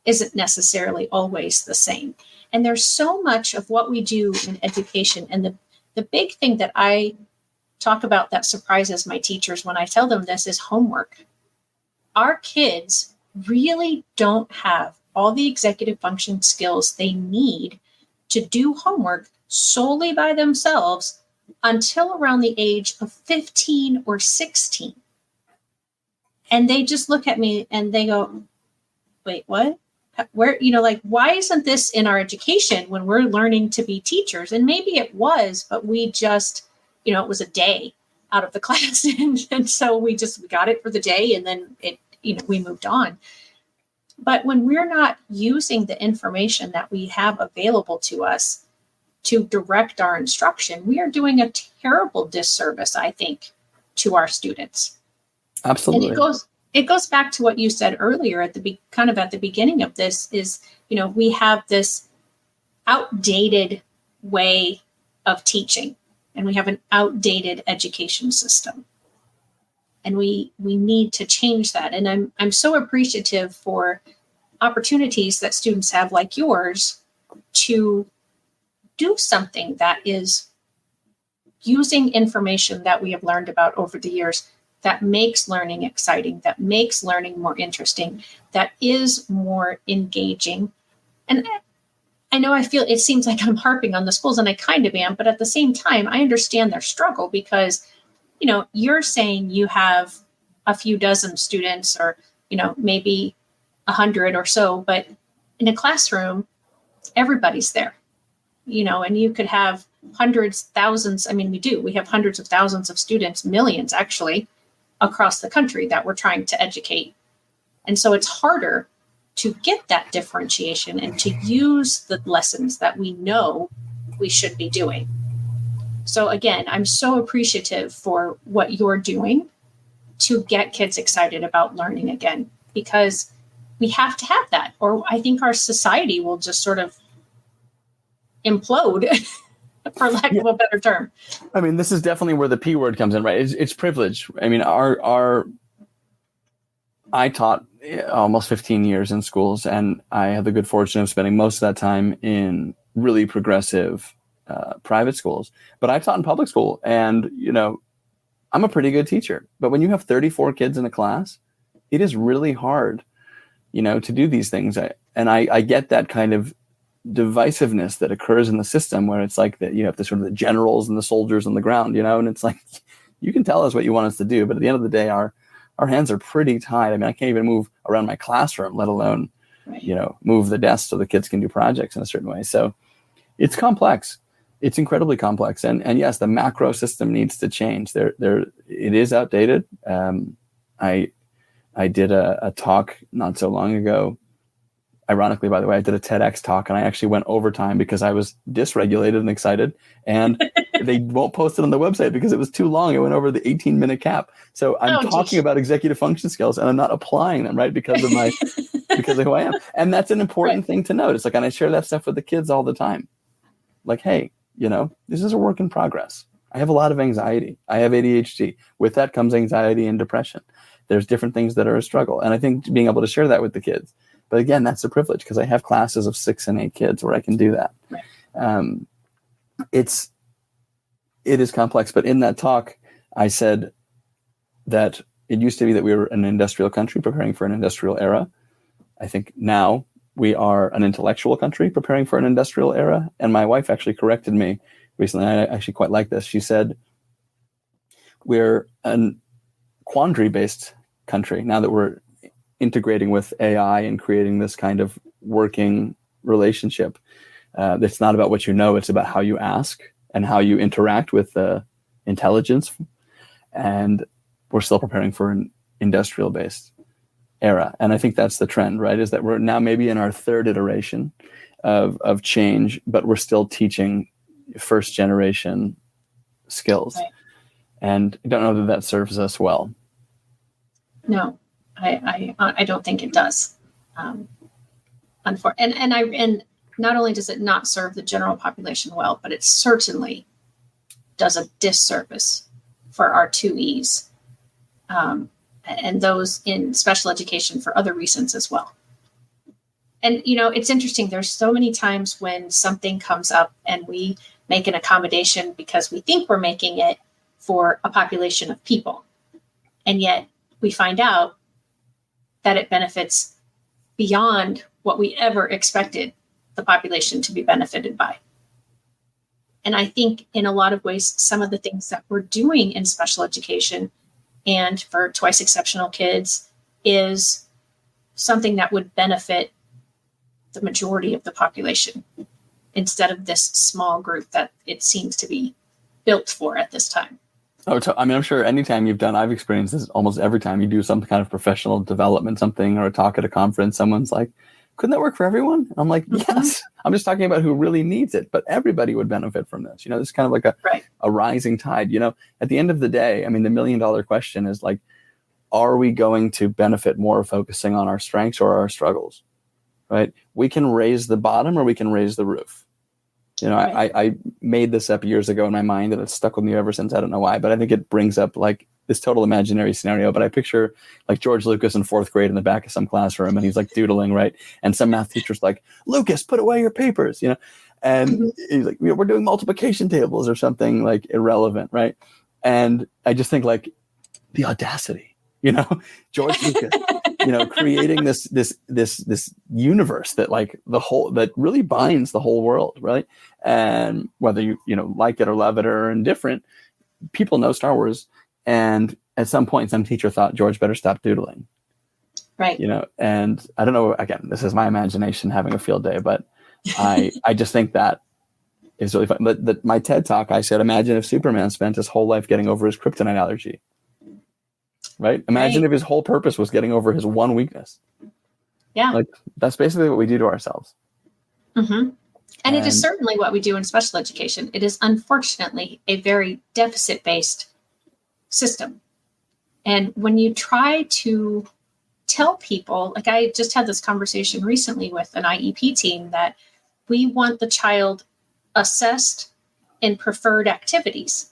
A: isn't necessarily always the same. And there's so much of what we do in education. And the big thing that I talk about that surprises my teachers when I tell them this is homework. Our kids really don't have all the executive function skills they need to do homework solely by themselves until around the age of 15 or 16. And they just look at me and they go, wait, what? Where, why isn't this in our education when we're learning to be teachers? And maybe it was, but we just, it was a day out of the class. And so we got it for the day, and then we moved on. But when we're not using the information that we have available to us to direct our instruction, we are doing a terrible disservice, I think, to our students.
B: Absolutely.
A: And it goes back to what you said earlier at the beginning of this is, we have this outdated way of teaching, and we have an outdated education system. And we need to change that. And I'm so appreciative for opportunities that students have like yours to do something that is using information that we have learned about over the years that makes learning exciting, that makes learning more interesting, that is more engaging. And I know it seems like I'm harping on the schools, and I kind of am, but at the same time, I understand their struggle because, you're saying you have a few dozen students or, maybe 100 or so, but in a classroom, everybody's there, and you could have hundreds, thousands. I mean, we have hundreds of thousands of students, millions actually, across the country that we're trying to educate. And so it's harder to get that differentiation and to use the lessons that we know we should be doing. So again, I'm so appreciative for what you're doing to get kids excited about learning again, because we have to have that, or I think our society will just sort of implode, for lack of a better term.
B: I mean, this is definitely where the P word comes in, right? It's privilege. I mean, I taught almost 15 years in schools, and I had the good fortune of spending most of that time in really progressive private schools. But I taught in public school, and, I'm a pretty good teacher. But when you have 34 kids in a class, it is really hard, to do these things. I get that kind of divisiveness that occurs in the system where it's like that you have the sort of the generals and the soldiers on the ground, and it's like, you can tell us what you want us to do, but at the end of the day, our hands are pretty tied. I mean, I can't even move around my classroom, let alone, move the desk so the kids can do projects in a certain way. So it's complex. It's incredibly complex. And yes, the macro system needs to change. It is outdated. I did a talk not so long ago. Ironically, by the way, I did a TEDx talk, and I actually went overtime because I was dysregulated and excited, and they won't post it on the website because it was too long. It went over the 18-minute cap. So I'm talking about executive function skills, and I'm not applying them, right? Because of who I am. And that's an important thing to note. It's like, and I share that stuff with the kids all the time. like, hey, this is a work in progress. I have a lot of anxiety. I have ADHD. With that comes anxiety and depression. There's different things that are a struggle. And I think being able to share that with the kids. But again, that's a privilege because I have classes of 6 and 8 kids where I can do that.
A: Right.
B: It is complex. But in that talk, I said that it used to be that we were an industrial country preparing for an industrial era. I think now we are an intellectual country preparing for an industrial era. And my wife actually corrected me recently. I actually quite like this. She said, we're an quandary-based country now that we're integrating with AI and creating this kind of working relationship. It's not about what you know, it's about how you ask and how you interact with intelligence. And we're still preparing for an industrial-based era. And I think that's the trend, right? Is that we're now maybe in our third iteration of change, but we're still teaching first generation skills.
A: Right. And
B: I don't know that serves us well.
A: No, I don't think it does. And not only does it not serve the general population well, but it certainly does a disservice for our 2Es and those in special education for other reasons as well. And, it's interesting. There's so many times when something comes up and we make an accommodation because we think we're making it for a population of people. And yet we find out that it benefits beyond what we ever expected the population to be benefited by. And I think in a lot of ways, some of the things that we're doing in special education and for twice exceptional kids is something that would benefit the majority of the population instead of this small group that it seems to be built for at this time.
B: Oh, I'm sure anytime I've experienced this almost every time you do some kind of professional development, something or a talk at a conference, someone's like, couldn't that work for everyone? I'm like, yes, I'm just talking about who really needs it, but everybody would benefit from this. It's kind of like a rising tide. At the end of the day, the $1 million question is like, are we going to benefit more focusing on our strengths or our struggles? Right? We can raise the bottom or we can raise the roof. I made this up years ago in my mind and it's stuck with me ever since. I don't know why, but I think it brings up like this total imaginary scenario. But I picture like George Lucas in 4th grade in the back of some classroom and he's like doodling, right? And some math teacher's like, Lucas, put away your papers, and he's like, we're doing multiplication tables or something like irrelevant, right? And I just think like the audacity, George Lucas, creating this universe that like that really binds the whole world, right? And whether you like it or love it or indifferent, people know Star Wars. And at some point, some teacher thought George better stop doodling,
A: right?
B: And I don't know. Again, this is my imagination having a field day, but I just think that is really fun. But my TED talk, I said, imagine if Superman spent his whole life getting over his kryptonite allergy. Right? Imagine if his whole purpose was getting over his one weakness.
A: Yeah.
B: Like that's basically what we do to ourselves.
A: Mm-hmm. And it is certainly what we do in special education. It is unfortunately a very deficit-based system. And when you try to tell people, like I just had this conversation recently with an IEP team that we want the child assessed in preferred activities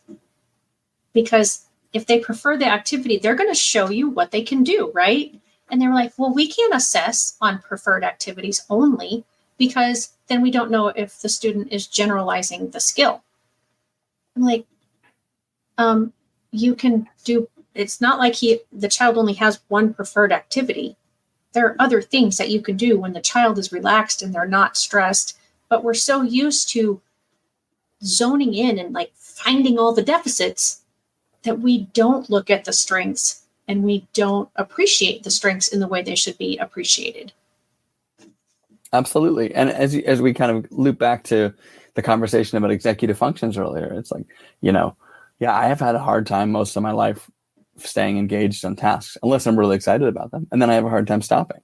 A: because if they prefer the activity, they're going to show you what they can do, right? And they're like, well, we can't assess on preferred activities only because then we don't know if the student is generalizing the skill. I'm like, you can do, it's not like the child only has one preferred activity. There are other things that you can do when the child is relaxed and they're not stressed, but we're so used to zoning in and like finding all the deficits that we don't look at the strengths and we don't appreciate the strengths in the way they should be appreciated.
B: Absolutely. And as we kind of loop back to the conversation about executive functions earlier, it's like, I have had a hard time most of my life staying engaged on tasks unless I'm really excited about them. And then I have a hard time stopping,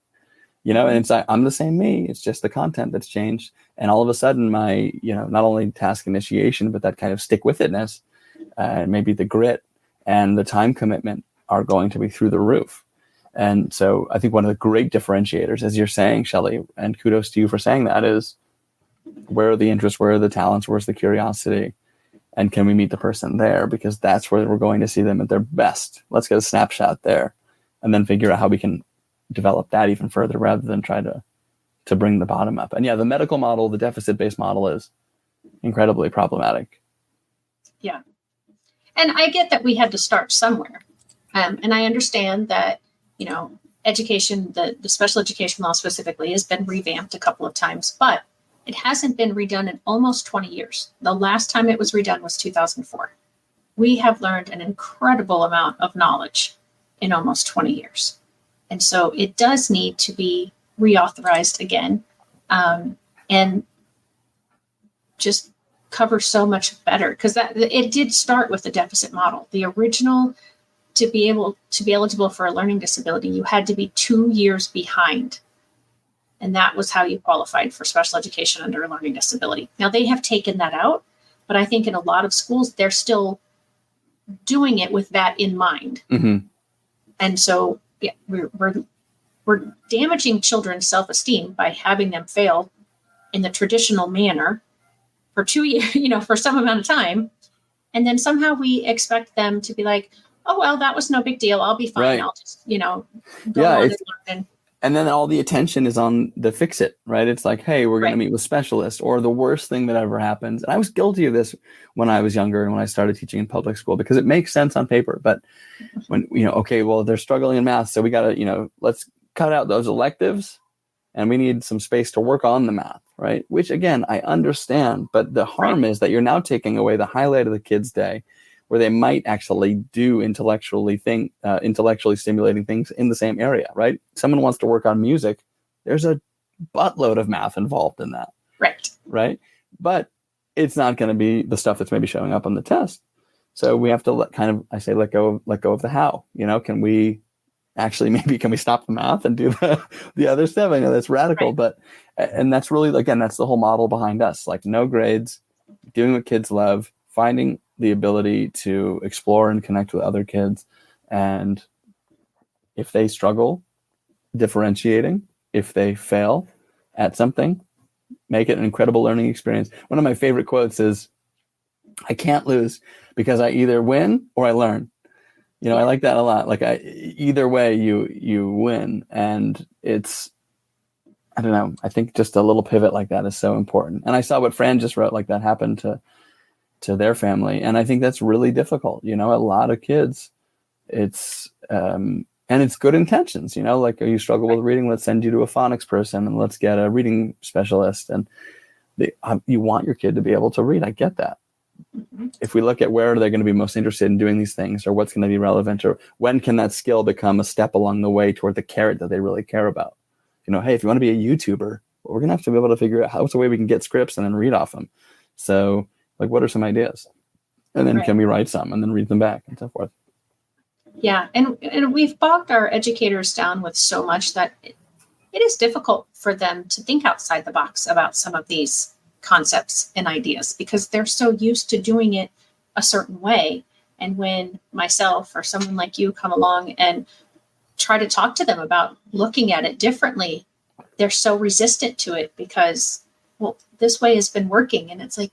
B: and it's like, I'm the same me. It's just the content that's changed. And all of a sudden my, not only task initiation, but that kind of stick with itness, maybe the grit and the time commitment are going to be through the roof. And so I think one of the great differentiators, as you're saying, Shelley, and kudos to you for saying that, is Where are the interests? Where are the talents? Where's the curiosity? And can we meet the person there? Because that's where we're going to see them at their best. Let's get a snapshot there and then figure out how we can develop that even further rather than try to bring the bottom up. And yeah, the medical model, the deficit-based model is incredibly problematic.
A: Yeah. And I get that we had to start somewhere. And I understand that, education, the special education law specifically, has been revamped a couple of times, but it hasn't been redone in almost 20 years. The last time it was redone was 2004. We have learned an incredible amount of knowledge in almost 20 years. And so it does need to be reauthorized again, and just cover so much better, because it did start with the deficit model. The original, to be eligible for a learning disability, you had to be 2 years behind. And that was how you qualified for special education under a learning disability. Now they have taken that out, but I think in a lot of schools, they're still doing it with that in mind.
B: Mm-hmm.
A: And so yeah, we're damaging children's self-esteem by having them fail in the traditional manner for 2 years, for some amount of time. And then somehow we expect them to be like, oh, well, that was no big deal. I'll be fine.
B: Right.
A: I'll just, go on and learn.
B: And then all the attention is on the fix it, right? It's like, hey, we're going to meet with specialists, or the worst thing that ever happens. And I was guilty of this when I was younger and when I started teaching in public school, because it makes sense on paper. But when, okay, well, they're struggling in math, so we got to, let's cut out those electives and we need some space to work on the math, right? Which, again, I understand. But the harm is that you're now taking away the highlight of the kid's day, where they might actually do intellectually stimulating things in the same area, right? Someone wants to work on music. There's a buttload of math involved in that. Right. But it's not going to be the stuff that's maybe showing up on the test. So we have to let go of the how. Can we stop the math and do the other stuff? I know that's radical, but that's really, again, that's the whole model behind us. Like, no grades, doing what kids love, finding the ability to explore and connect with other kids. And if they struggle, differentiating. If they fail at something, make it an incredible learning experience. One of my favorite quotes is, I can't lose because I either win or I learn. I like that a lot. Like, either way you win. And it's, I don't know, I think just a little pivot like that is so important. And I saw what Fran just wrote, like that happened to their family. And I think that's really difficult. A lot of kids, it's, and it's good intentions, like, you struggle with reading, let's send you to a phonics person and let's get a reading specialist. And you want your kid to be able to read. I get that. Mm-hmm. If we look at where they're going to be most interested in doing these things, or what's going to be relevant, or when can that skill become a step along the way toward the carrot that they really care about? Hey, if you want to be a YouTuber, well, we're going to have to be able to figure out what's a way we can get scripts and then read off them. So, like, what are some ideas? And then can we write some and then read them back and so forth?
A: Yeah. And we've bogged our educators down with so much that it is difficult for them to think outside the box about some of these concepts and ideas, because they're so used to doing it a certain way. And when myself or someone like you come along and try to talk to them about looking at it differently, they're so resistant to it because, well, this way has been working. And it's like,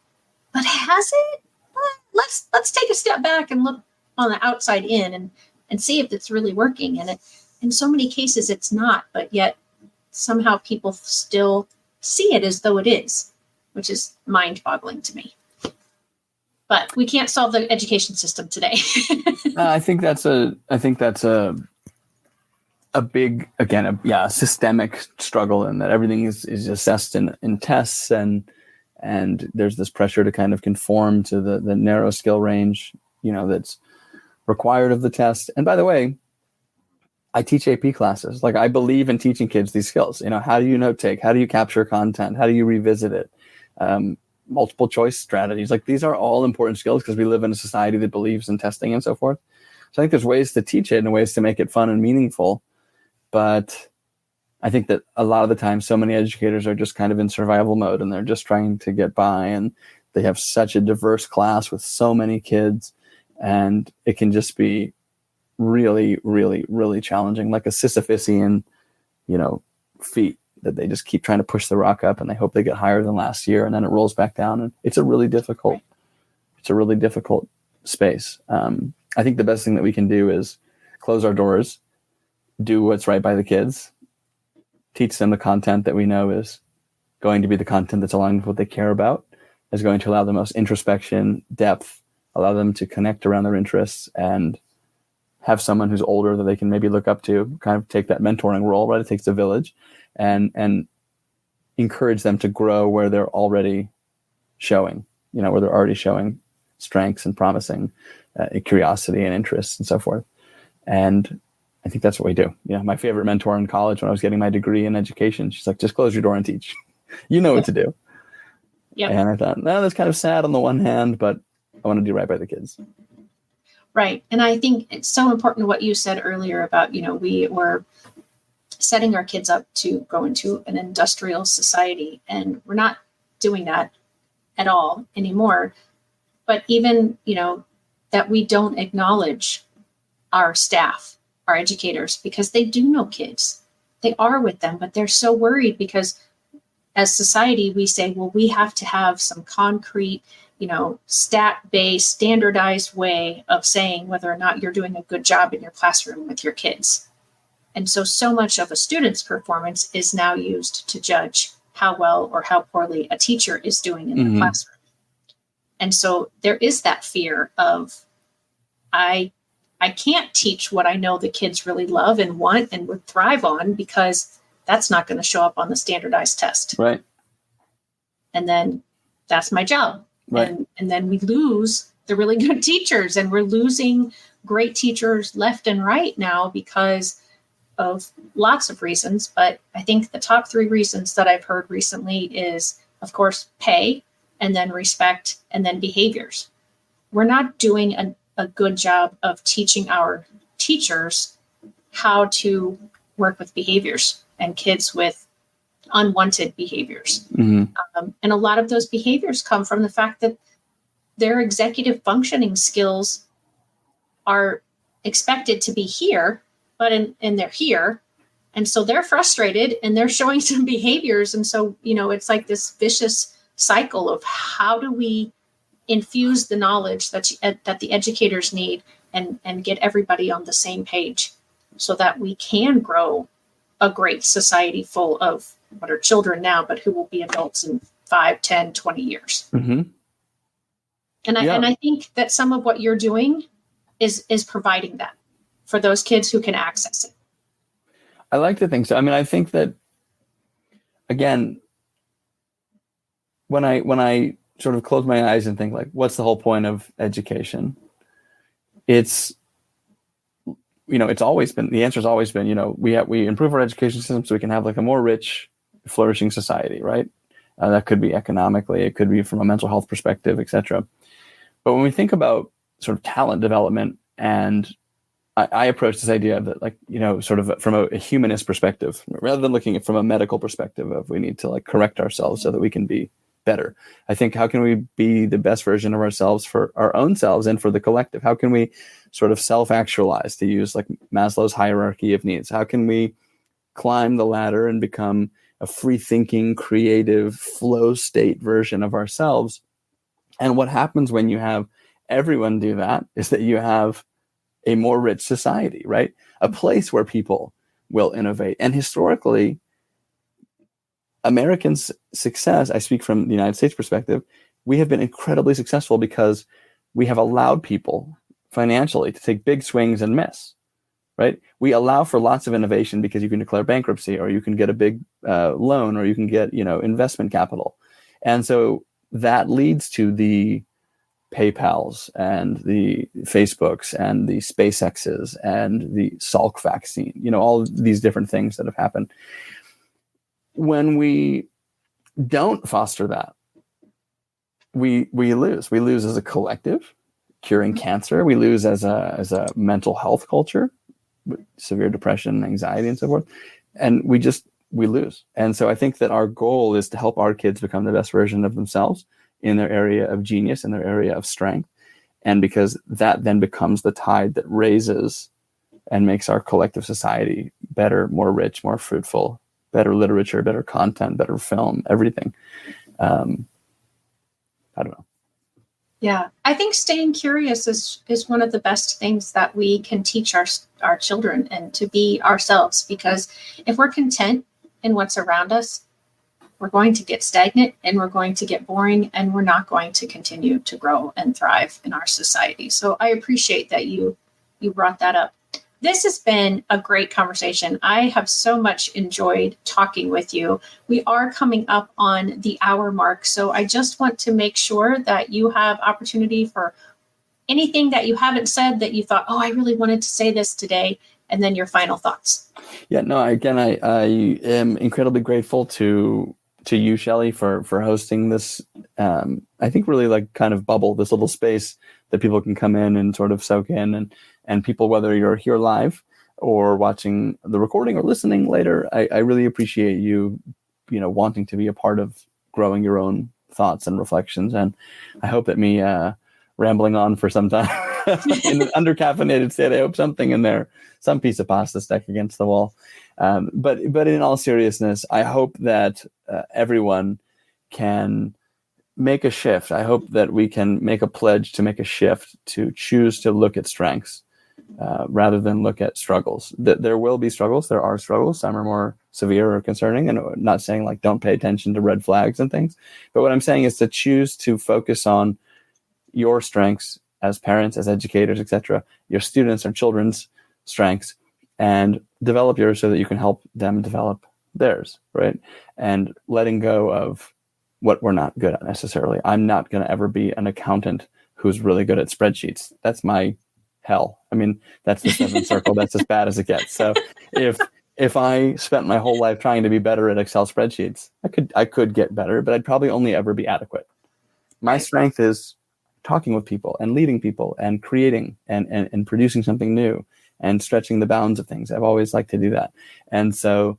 A: but has it? Well, let's take a step back and look on the outside in and see if it's really working. And in so many cases, it's not, but yet somehow people still see it as though it is, which is mind-boggling to me. But we can't solve the education system today.
B: I think that's a big, again, a systemic struggle, in that everything is assessed in tests, and there's this pressure to kind of conform to the narrow skill range, that's required of the test. And by the way, I teach AP classes. Like, I believe in teaching kids these skills. How do you note take? How do you capture content? How do you revisit it? Multiple choice strategies. Like, these are all important skills because we live in a society that believes in testing and so forth. So I think there's ways to teach it and ways to make it fun and meaningful. But I think that a lot of the time, so many educators are just kind of in survival mode, and they're just trying to get by, and they have such a diverse class with so many kids, and it can just be really, really, really challenging, like a Sisyphusian, feat that they just keep trying to push the rock up and they hope they get higher than last year, and then it rolls back down. And it's a really difficult space. I think the best thing that we can do is close our doors, do what's right by the kids, teach them the content that we know is going to be the content that's aligned with what they care about, is going to allow the most introspection, depth, allow them to connect around their interests, and have someone who's older that they can maybe look up to, kind of take that mentoring role, right? It takes a village, and encourage them to grow where they're already showing, where they're already showing strengths and promising curiosity and interests and so forth. And I think that's what we do. My favorite mentor in college when I was getting my degree in education, she's like, just close your door and teach. You know what to do.
A: Yep.
B: And I thought, no, that's kind of sad on the one hand, but I want to do right by the kids.
A: Right. And I think it's so important what you said earlier about, we were setting our kids up to go into an industrial society, and we're not doing that at all anymore. But even, that we don't acknowledge our staff, our educators, because they do know kids. They are with them, but they're so worried because as society, we say, well, we have to have some concrete, stat-based, standardized way of saying whether or not you're doing a good job in your classroom with your kids. And so much of a student's performance is now used to judge how well or how poorly a teacher is doing in the classroom. And so there is that fear of, I can't teach what I know the kids really love and want and would thrive on, because that's not going to show up on the standardized test.
B: Right.
A: And then that's my job.
B: Right.
A: And then we lose the really good teachers, and we're losing great teachers left and right now because of lots of reasons. But I think the top 3 reasons that I've heard recently is, of course, pay, and then respect, and then behaviors. We're not doing a good job of teaching our teachers how to work with behaviors and kids with unwanted behaviors. And a lot of those behaviors come from the fact that their executive functioning skills are expected to be here, but and they're here. And so they're frustrated and they're showing some behaviors. And so, it's like this vicious cycle of how do we infuse the knowledge that the educators need and get everybody on the same page so that we can grow a great society full of what are children now, but who will be adults in 5, 10, 20 years. And I think that some of what you're doing is providing that for those kids who can access it.
B: I like to think so. I mean, I think that, again, when I sort of close my eyes and think, like, what's the whole point of education? It's, it's always been, the answer's always been, we improve our education system so we can have like a more rich, flourishing society, right? That could be economically, it could be from a mental health perspective, etc. But when we think about sort of talent development, and I approach this idea of that, like, sort of from a humanist perspective, rather than looking at it from a medical perspective of we need to like correct ourselves so that we can be better. I think, how can we be the best version of ourselves for our own selves and for the collective? How can we sort of self-actualize, to use like Maslow's hierarchy of needs? How can we climb the ladder and become a free-thinking, creative, flow state version of ourselves? And what happens when you have everyone do that is that you have a more rich society, right? A place where people will innovate. And historically, Americans' success, I speak from the United States perspective, we have been incredibly successful because we have allowed people financially to take big swings and miss, right? We allow for lots of innovation because you can declare bankruptcy, or you can get a big loan, or you can get, investment capital. And so that leads to the PayPals and the Facebooks and the SpaceXs and the Salk vaccine, all these different things that have happened. When we don't foster that, we lose. We lose as a collective, curing cancer. We lose as a mental health culture, with severe depression, anxiety, and so forth. And we lose. And so I think that our goal is to help our kids become the best version of themselves in their area of genius, in their area of strength. And because that then becomes the tide that raises and makes our collective society better, more rich, more fruitful, better literature, better content, better film, everything. I don't know.
A: Yeah, I think staying curious is one of the best things that we can teach our children, and to be ourselves, because if we're content in what's around us, we're going to get stagnant and we're going to get boring, and we're not going to continue to grow and thrive in our society. So I appreciate that you brought that up. This has been a great conversation. I have so much enjoyed talking with you. We are coming up on the hour mark, so I just want to make sure that you have opportunity for anything that you haven't said that you thought, oh, I really wanted to say this today, and then your final thoughts.
B: Yeah, no, again, I am incredibly grateful to you, Shelley, for hosting this. I think really like kind of bubble, this little space that people can come in and sort of soak in, and people, whether you're here live or watching the recording or listening later, I really appreciate you wanting to be a part of growing your own thoughts and reflections. And I hope that me rambling on for some time in an undercaffeinated state, I hope something in there, some piece of pasta stuck against the wall. But in all seriousness, I hope that everyone can make a shift. I hope that we can make a pledge to make a shift, to choose to look at strengths rather than look at struggles. There will be struggles. There are struggles. Some are more severe or concerning, and I'm not saying like don't pay attention to red flags and things. But what I'm saying is to choose to focus on your strengths as parents, as educators, etc., your students or children's strengths, and develop yours so that you can help them develop theirs, right? And letting go of what we're not good at necessarily. I'm not going to ever be an accountant who's really good at spreadsheets. That's my hell. I mean, that's the seventh circle. That's as bad as it gets. So if I spent my whole life trying to be better at Excel spreadsheets, I could get better, but I'd probably only ever be adequate. My strength is talking with people and leading people and creating and producing something new and stretching the bounds of things. I've always liked to do that. And so,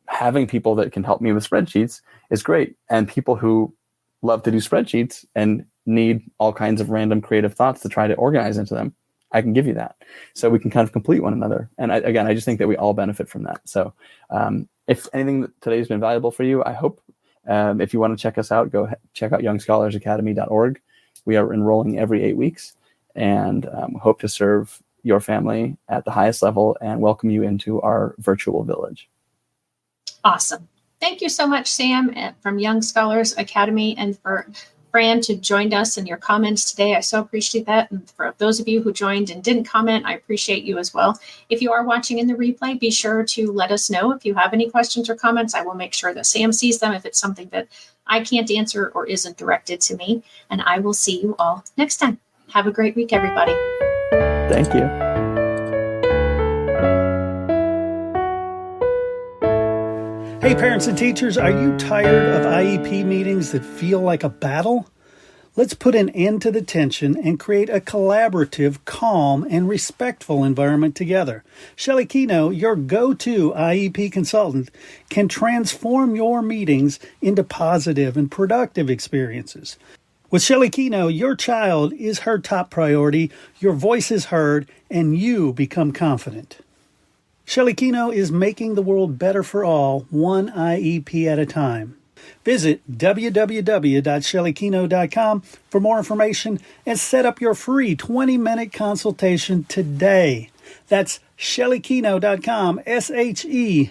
B: having people that can help me with spreadsheets is great. And people who love to do spreadsheets and need all kinds of random creative thoughts to try to organize into them, I can give you that. So we can kind of complete one another. And I just think that we all benefit from that. So if anything today has been valuable for you, I hope if you want to check us out, go check out youngscholarsacademy.org. We are enrolling every 8 weeks and hope to serve your family at the highest level and welcome you into our virtual village.
A: Awesome. Thank you so much, Sam, from Young Scholars Academy, and for Fran to join us in your comments today. I so appreciate that. And for those of you who joined and didn't comment, I appreciate you as well. If you are watching in the replay, be sure to let us know if you have any questions or comments. I will make sure that Sam sees them if it's something that I can't answer or isn't directed to me. And I will see you all next time. Have a great week, everybody.
B: Thank you.
F: Hey, parents and teachers, are you tired of IEP meetings that feel like a battle? Let's put an end to the tension and create a collaborative, calm, and respectful environment together. Shelley Keno, your go-to IEP consultant, can transform your meetings into positive and productive experiences. With Shelley Keno, your child is her top priority, your voice is heard, and you become confident. Shelley Keno is making the world better for all, one IEP at a time. Visit www.shelleykeno.com for more information and set up your free 20-minute consultation today. That's shelleykeno.com, SHELLEYKENOW.